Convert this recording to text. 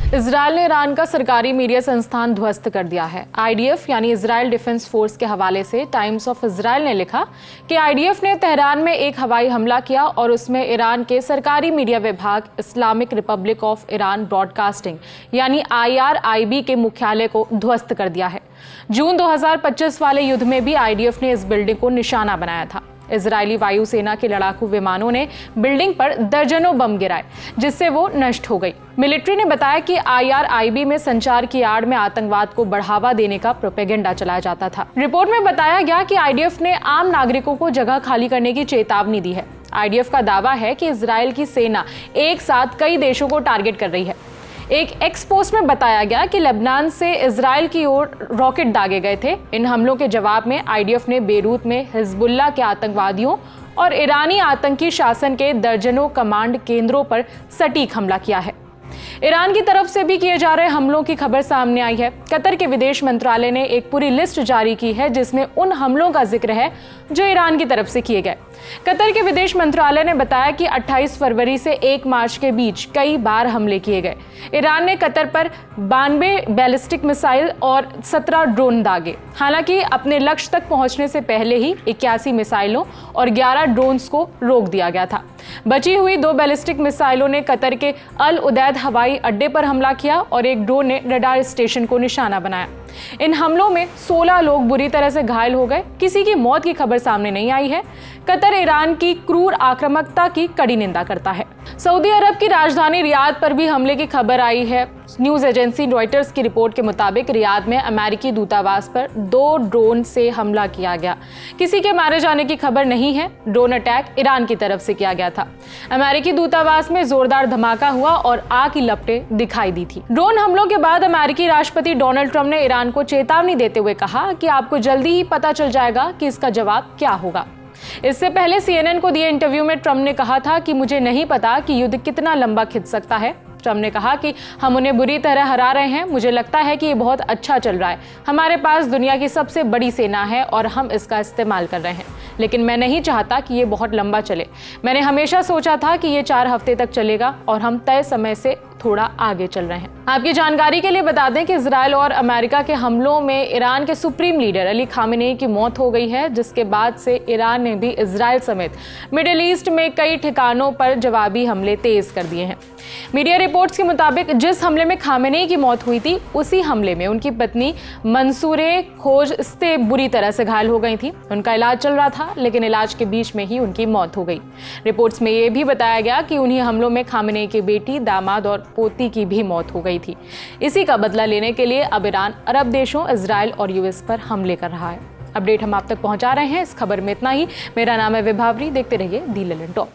Israel ने Iran का सरकारी मीडिया संस्थान ध्वस्त कर दिया है। आईडीएफ यानी इजरायल डिफेंस फोर्स के हवाले से टाइम्स ऑफ इजरायल ने लिखा कि आईडीएफ ने तेहरान में एक हवाई हमला किया और उसमें ईरान के सरकारी मीडिया विभाग Islamic Republic of Iran broadcasting यानी IRIB के मुख्यालय को ध्वस्त कर दिया है। जून 2025 वाले युद्ध में भी आईडीएफ ने इस बिल्डिंग को निशाना बनाया था। इजरायली वायुसेना के लड़ाकू विमानों ने बिल्डिंग पर दर्जनों बम गिराए, जिससे वो नष्ट हो गई। मिलिट्री ने बताया कि IRIB में संचार की आड़ में आतंकवाद को बढ़ावा देने का प्रोपेगेंडा चलाया जाता था। रिपोर्ट में बताया गया कि आईडीएफ ने आम नागरिकों को जगह खाली करने की चेतावनी दी है। आईडीएफ का दावा है कि इजरायल की सेना एक साथ कई देशों को टारगेट कर रही है। एक एक्स पोस्ट में बताया गया कि लेबनान से इजरायल की ओर रॉकेट दागे गए थे। इन हमलों के जवाब में आईडीएफ ने बेरूत में हिजबुल्लाह के आतंकवादियों और ईरानी आतंकी शासन के दर्जनों कमांड केंद्रों पर सटीक हमला किया है। ईरान की तरफ से भी किए जा रहे हमलों की खबर सामने आई है। कतर के विदेश मंत्रालय ने एक पूरी लिस्ट जारी की है जिसमें उन हमलों का जिक्र है जो ईरान की तरफ से किए गए। कतर के विदेश मंत्रालय ने बताया कि 28 फरवरी से 1 मार्च के बीच कई बार हमले किए गए। ईरान ने कतर पर 92 बैलिस्टिक मिसाइल और 17 ड्रोन दागे। हालांकि अपने लक्ष्य तक पहुंचने से पहले ही 81 मिसाइलों और 11 ड्रोन्स को रोक दिया गया था। बची हुई 2 बैलिस्टिक मिसाइलों ने कतर के अल उदैद हवाई अड्डे पर हमला किया और एक ड्रोन ने रडार स्टेशन को निशाना बनाया। इन हमलों में 16 लोग बुरी तरह से घायल हो गए। किसी की मौत की खबर सामने नहीं आई है। कतर ईरान की क्रूर आक्रामकता की कड़ी निंदा करता है। सऊदी अरब की राजधानी रियाद पर भी हमले की खबर आई है। न्यूज एजेंसी रॉयटर्स की रिपोर्ट के मुताबिक रियाद में अमेरिकी दूतावास पर 2 ड्रोन से हमला किया गया। किसी के मारे जाने की खबर नहीं है। ड्रोन अटैक ईरान की तरफ से किया गया था। अमेरिकी दूतावास में जोरदार धमाका हुआ और आग की लपटें दिखाई दी थी। ड्रोन हमलों के बाद अमेरिकी राष्ट्रपति डोनाल्ड ट्रंप ने ईरान को चेतावनी देते हुए कहा कि आपको जल्दी ही पता चल जाएगा कि इसका जवाब क्या होगा। इससे पहले CNN को दिए इंटरव्यू में ट्रंप ने कहा था कि मुझे नहीं पता कि युद्ध कितना लंबा खिंच सकता है। ट्रंप ने कहा कि हम उन्हें बुरी तरह हरा रहे हैं। मुझे लगता है कि ये बहुत अच्छा चल रहा है। हमारे पास दुनिया की सबसे बड़ी सेना है और हम इसका इस्तेमाल कर रहे हैं, लेकिन मैं नहीं चाहता कि ये बहुत लंबा चले। मैंने हमेशा सोचा था कि ये 4 हफ्ते तक चलेगा और हम तय समय से थोड़ा आगे चल रहे हैं। आपकी जानकारी के लिए बता दें कि इजरायल और अमेरिका के हमलों में ईरान के सुप्रीम लीडर अली खामेनेई की मौत हो गई है, जिसके बाद से ईरान ने भी इजरायल समेत मिडिल ईस्ट में कई ठिकानों पर जवाबी हमले तेज कर दिए हैं। मीडिया रिपोर्ट्स के मुताबिक जिस हमले में खामेनेई की मौत हुई थी, उसी हमले में उनकी पत्नी मंसूरे खोजस्ते बुरी तरह से घायल हो गई थी। उनका इलाज चल रहा था, लेकिन इलाज के बीच में ही उनकी मौत हो गई। रिपोर्ट्स में यह भी बताया गया कि उन्हीं हमलों में खामेनेई की बेटी, दामाद और पोती की भी मौत हो गई थी। इसी का बदला लेने के लिए अब ईरान अरब देशों इजरायल और यूएस पर हमले कर रहा है। अपडेट हम आप तक पहुंचा रहे हैं। इस खबर में इतना ही। मेरा नाम है विभावरी। देखते रहिए दी ललन टॉप।